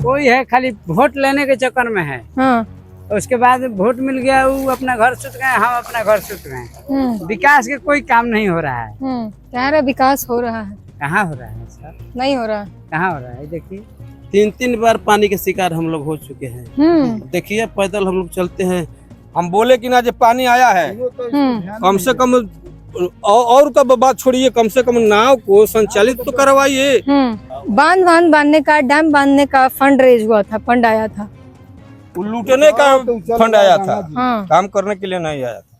कोई है खाली वोट लेने के चक्कर में है। हाँ। उसके बाद वोट मिल गया, वो अपना घर सुत गए, हम अपना घर सुत गए। विकास के कोई काम नहीं हो रहा है। कह रहे विकास हो रहा है, कहाँ हो रहा है सर? नहीं हो रहा। कहाँ हो रहा है? देखिए 3-3 बार पानी के शिकार हम लोग हो चुके हैं। देखिए पैदल हम लोग चलते हैं, हम बोले कि ना जो पानी आया है कम से कम और का बात छोड़िए, कम से कम नाव को संचालित तो करवाइए। बांध बांधने का, डैम बांधने का फंड रेज हुआ था, फंड आया था, लूटने का फंड आया था। हाँ। काम करने के लिए नहीं आया था।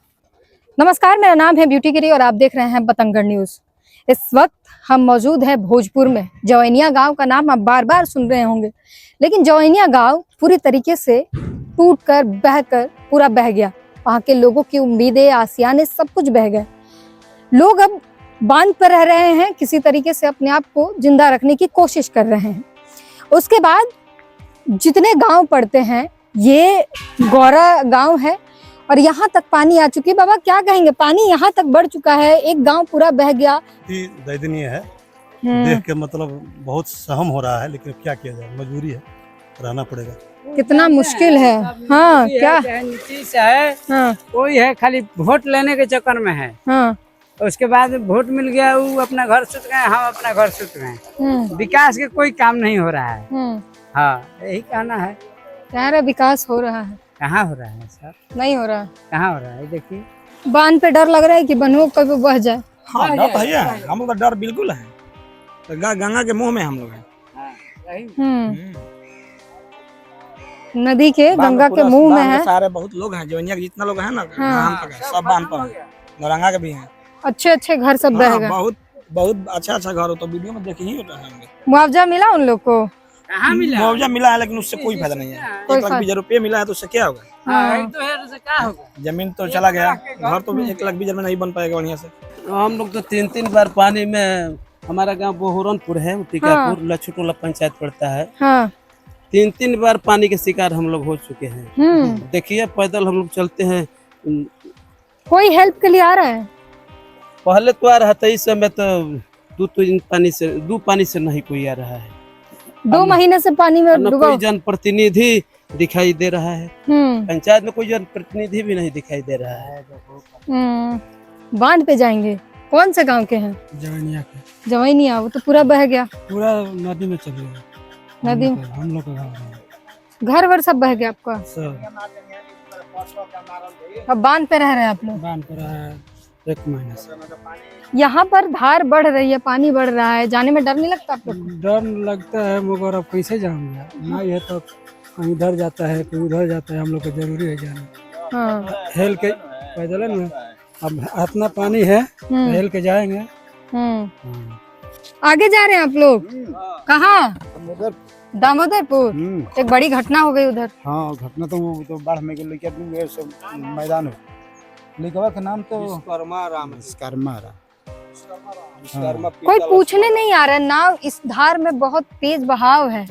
नमस्कार, मेरा नाम है ब्यूटी गिरी और आप देख रहे हैं बतंगड़ न्यूज। इस वक्त हम मौजूद हैं भोजपुर में। जवैनिया गांव का नाम आप बार बार सुन रहे होंगे, लेकिन जवैनिया गांव पूरी तरीके से टूटकर बहकर पूरा बह गया। वहां के लोगों की उम्मीदें, आसियाने सब कुछ बह गए। लोग अब बांध पर रह रहे हैं, किसी तरीके से अपने आप को जिंदा रखने की कोशिश कर रहे हैं। उसके बाद जितने गांव पड़ते हैं, ये गौरा गांव है और यहाँ तक पानी आ चुकी है। बाबा क्या कहेंगे, पानी यहाँ तक बढ़ चुका है, एक गांव पूरा बह गया। दयनीय है, देख के मतलब बहुत सहम हो रहा है, लेकिन क्या किया जाए, मजबूरी है, रहना पड़ेगा। कितना मुश्किल है। हाँ, क्या नीतीश है। हाँ। कोई है खाली वोट लेने के चक्कर में है। हाँ। उसके बाद वोट मिल गया, वो अपना घर सुत गए, हम अपना घर सुत गए। विकास के कोई काम नहीं हो रहा है। हाँ, यही कहना है। कह रहे विकास हो रहा है, कहाँ हो रहा है सर? नहीं हो रहा। कहाँ हो रहा है? देखिए बांध पे डर लग रहा है कि बनो कभी बह जाए। हाँ, डर तो है, हम लोग का डर बिल्कुल है। तो गंगा के मुंह में हम लोग हैं। नदी के, गंगा के मुंह में है। सारे बहुत लोग हैं, जवैनिया के जितना लोग हैं ना, सब बांध पर हैं, गौरंगा के भी हैं। अच्छे अच्छे घर सब बह गए। बहुत बहुत अच्छा अच्छा घर हो, तो वीडियो में देखे ही होता है। मुआवजा मिला उन लोग को? कहाँ मिला? मुआवजा मिला है, लेकिन उससे कोई फायदा नहीं है। 1,20,000 रुपये मिला है, तो उससे क्या होगा? क्या होगा? जमीन तो चला गया, घर तो 1,20,000 में नहीं बन पाएगा बढ़िया से। हम लोग तो 3-3 बार पानी में, हमारा गांव बोहरनपुर है, टीकापुर लछुटोला पंचायत पड़ता है। 3-3 बार पानी के शिकार हम लोग हो चुके हैं। देखिए पैदल हम लोग चलते हैं। कोई हेल्प के लिए आ रहा है? पहले तो आ रहा था, इस समय तो दो पानी से नहीं कोई आ रहा है। 2 महीने से पानी में डूबा। कोई जनप्रतिनिधि दिखाई दे रहा है। पंचायत में कोई जनप्रतिनिधि भी नहीं दिखाई दे रहा है। बांध पे जाएंगे। कौन से गांव के हैं? जवैनिया के। जवैनिया, वो तो पूरा बह गया, पूरा नदी में चले गया। नदी में हम लोग का घर वर सब बह गया आपका। अब बांध पे रह रहे हैं आप लोग? बांध पर है 1 महीने से। यहाँ पर धार बढ़ रही है, पानी बढ़ रहा है, जाने में डर नहीं लगता आप लोग? डर लगता है, मगर अब कैसे जाऊंगा? ना ये तो कहीं इधर जाता है, कोई उधर जाता है, हम लोग को जरूरी है जाना। हाँ। हेल के पैदल है ना, अब इतना पानी है, हेल के जाएंगे। आगे जा रहे हैं आप लोग? कहाँ? दामोदरपुर। एक बड़ी घटना हो गई उधर। हाँ, घटना तो वो तो बाढ़ में लेके सब मैदान हो। लिखवा का नाम तो विश्वकर्मा। कोई पूछने नहीं आ रहा है। नाव इस धार में बहुत तेज बहाव है।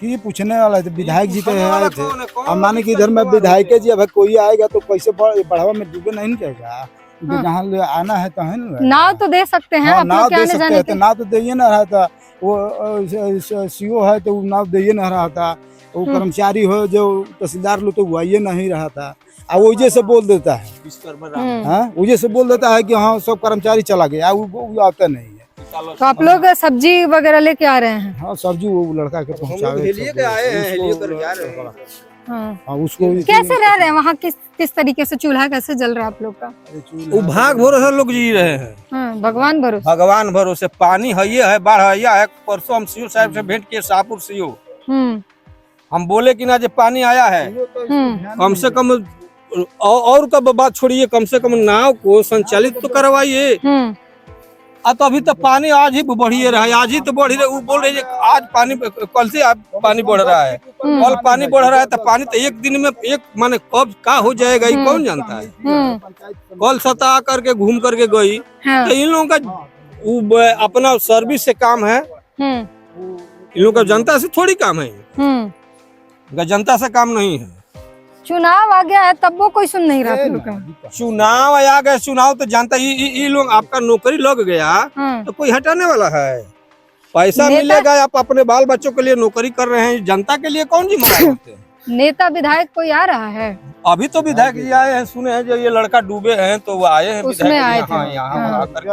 कि पूछने वाला है, विधायक जी तो आए थे। अब माने कि इधर में विधायक जी, अब कोई आएगा तो कैसे बढ़ावा में डूबे नहीं जाएगा। जहाँ आना है तो है ना, नाव तो दे सकते हैं। हाँ, नाव दे सकते हैं, तो नाव तो दे ना रहा था। वो सीओ है तो नाव दे ना रहा था। वो कर्मचारी हो जो तहसीलदार लोग, तो वो आइए नहीं रहा था। अब वजह से बोल देता है, वजह से बोल देता है कि हाँ सब कर्मचारी चला गया, वो आता नहीं है। तो आप लोग सब्जी वगैरह लेके आ रहे हैं? हाँ, सब्जी वो लड़का के पहुँचावे। हाँ। उसको कैसे रह रहे हैं वहाँ? किस तरीके से चूल्हा कैसे जल रहा है आप लोग का? वो भाग भरोसे लोग जी रहे हैं। भगवान भरोसे। भगवान भरोसे। पानी है, बाढ़ है। परसों हम सीओ साहब से भेंट किए, शाहपुर सीओ। हम बोले कि ना जो पानी आया है कम से कम और का बात छोड़िए, कम से कम नाव को संचालित तो करवाइए। तो अभी तो पानी आज ही बढ़ी रहा है, आज ही तो बढ़ी रहा है। वो बोल रहे हैं आज पानी, कल से पानी बढ़ रहा है, कल पानी बढ़ रहा है। तो पानी तो एक दिन में माने कब का हो जाएगा ये कौन जानता है। कल सतह करके घूम करके गई। तो इन लोगों का अपना सर्विस से काम है, इन लोगों का जनता से थोड़ी काम है। जनता से काम नहीं है। चुनाव आ गया है तब वो कोई सुन नहीं रहा। चुनाव आ गया, चुनाव तो जानता ये लोग, आपका नौकरी लग गया तो कोई हटाने वाला है? पैसा मिलेगा, आप अपने बाल बच्चों के लिए नौकरी कर रहे हैं, जनता के लिए कौन जिम्मेदार होते हैं? नेता विधायक कोई आ रहा है? अभी तो विधायक जी आए हैं, सुने हैं जो ये लड़का डूबे हैं तो वो आए हैं, उसमें आए थे। यहाँ आकर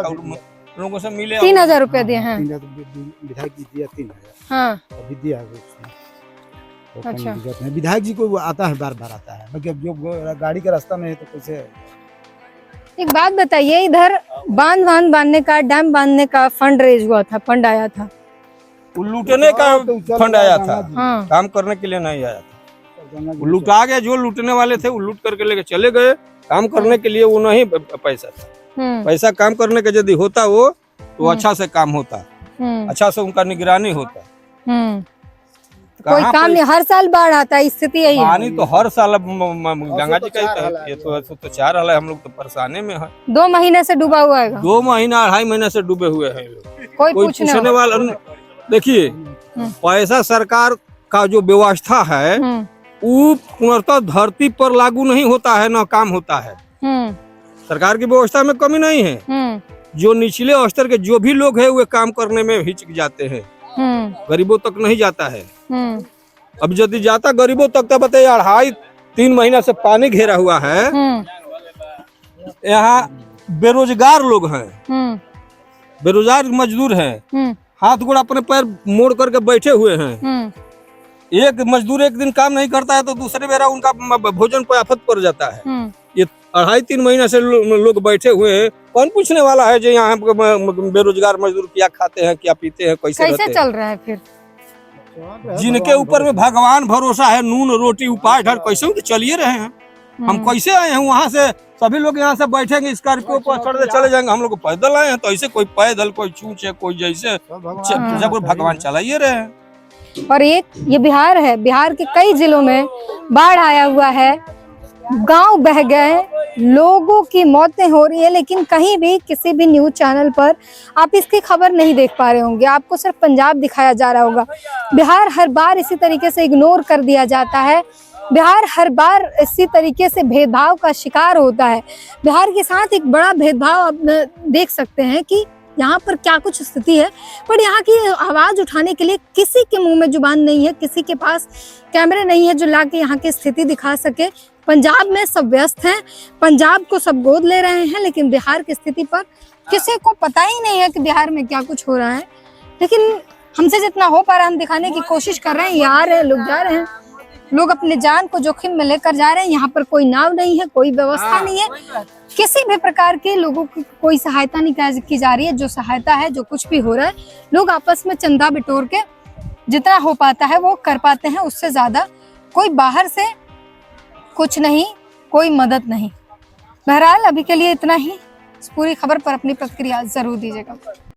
लोगों से मिले। 3000 रुपए दिए हैं। विधायक जी दिया 3000। हाँ अभी दिया है उसने। तो अच्छा। कोई दिक्कत नहीं, विधायक जी को आता है, बार बार आता है, बाकी अब जो गाड़ी का रास्ता में है तो कैसे। एक बात बताइए, इधर बांध बांधने का, डैम बांधने का फंड रेज हुआ था, फंड आया था, लूटने का फंड आया था, हाँ काम करने के लिए नहीं आया था। वो लुटा गया, जो लूटने वाले थे वो लूट करके लेके चले गए, काम करने के लिए वो नहीं पैसा था। पैसा काम करने का यदि होता वो तो अच्छा से काम होता, अच्छा से उनका निगरानी होता। कोई काम नहीं, हर साल बाढ़ आता है, स्थिति यही है। पानी तो हर साल गंगा जी का ही है, ये तो 4 हाल है, हम लोग तो परेशानी में है। 2 महीने से डूबा हुआ है, 2 महीना 2.5 महीने से डूबे हुए हैं लोग, कोई कोई पूछने वाला। देखिए पैसा सरकार का जो व्यवस्था है वो पूर्णतः धरती पर लागू नहीं होता है, ना काम होता है। सरकार की व्यवस्था में कमी नहीं है, जो निचले स्तर के जो भी लोग हैं वे काम करने में हिचक जाते हैं, गरीबों तक नहीं जाता है। अब यदि जाता गरीबों तक तो बताइए, 2.5-3 महीना से पानी घेरा हुआ है, यहाँ बेरोजगार लोग हैं, बेरोजगार मजदूर हैं, हाथ गोड़ अपने पैर मोड़ करके बैठे हुए हैं। एक मजदूर एक दिन काम नहीं करता है तो दूसरे बेरा उनका भोजन पर आफत पड़ जाता है। ये 2.5-3 महीना से लोग बैठे हुए हैं, कौन पूछने वाला है जो यहाँ बेरोजगार मजदूर क्या खाते हैं, क्या पीते हैं, कैसे चल रहा है फिर? जिनके ऊपर में भगवान भरोसा है, नून रोटी उपाय ढर कैसे तो चलिए रहे हैं। हम कैसे आए हैं वहाँ से, सभी लोग यहाँ से बैठेंगे, स्कॉर्पियो पर चढ़ चले जाएंगे, हम लोग पैदल आए हैं, तो ऐसे कोई पैदल, कोई छूछे, कोई जैसे, जब भगवान चलाइए रहे हैं। और ये बिहार है, बिहार के कई जिलों में बाढ़ आया हुआ है, गांव बह गए, लोगों की मौतें हो रही है, लेकिन कहीं भी किसी भी न्यूज चैनल पर आप इसकी खबर नहीं देख पा रहे होंगे, आपको सिर्फ पंजाब दिखाया जा रहा होगा। बिहार हर बार इसी तरीके से इग्नोर कर दिया जाता है, बिहार हर बार इसी तरीके से भेदभाव का शिकार होता है। बिहार के साथ एक बड़ा भेदभाव आप देख सकते हैं कि यहाँ पर क्या कुछ स्थिति है, पर यहाँ की आवाज उठाने के लिए किसी के मुंह में जुबान नहीं है, किसी के पास कैमरे नहीं है जो लाके यहाँ की स्थिति दिखा सके। पंजाब में सब व्यस्त हैं, पंजाब को सब गोद ले रहे हैं, लेकिन बिहार की स्थिति पर किसी को पता ही नहीं है कि बिहार में क्या कुछ हो रहा है। लेकिन हमसे जितना हो पा रहा है हम दिखाने की कोशिश कर रहे हैं। आ रहे हैं लोग, जा रहे हैं लोग, अपने जान को जोखिम में लेकर जा रहे हैं। यहाँ पर कोई नाव नहीं है, कोई व्यवस्था नहीं है, किसी भी प्रकार के लोगों की कोई सहायता नहीं की जा रही है। जो सहायता है, जो कुछ भी हो रहा है, लोग आपस में चंदा बिटोर के जितना हो पाता है वो कर पाते हैं, उससे ज्यादा कोई बाहर से कुछ नहीं, कोई मदद नहीं। बहरहाल अभी के लिए इतना ही। इस पूरी खबर पर अपनी प्रतिक्रिया जरूर दीजिएगा।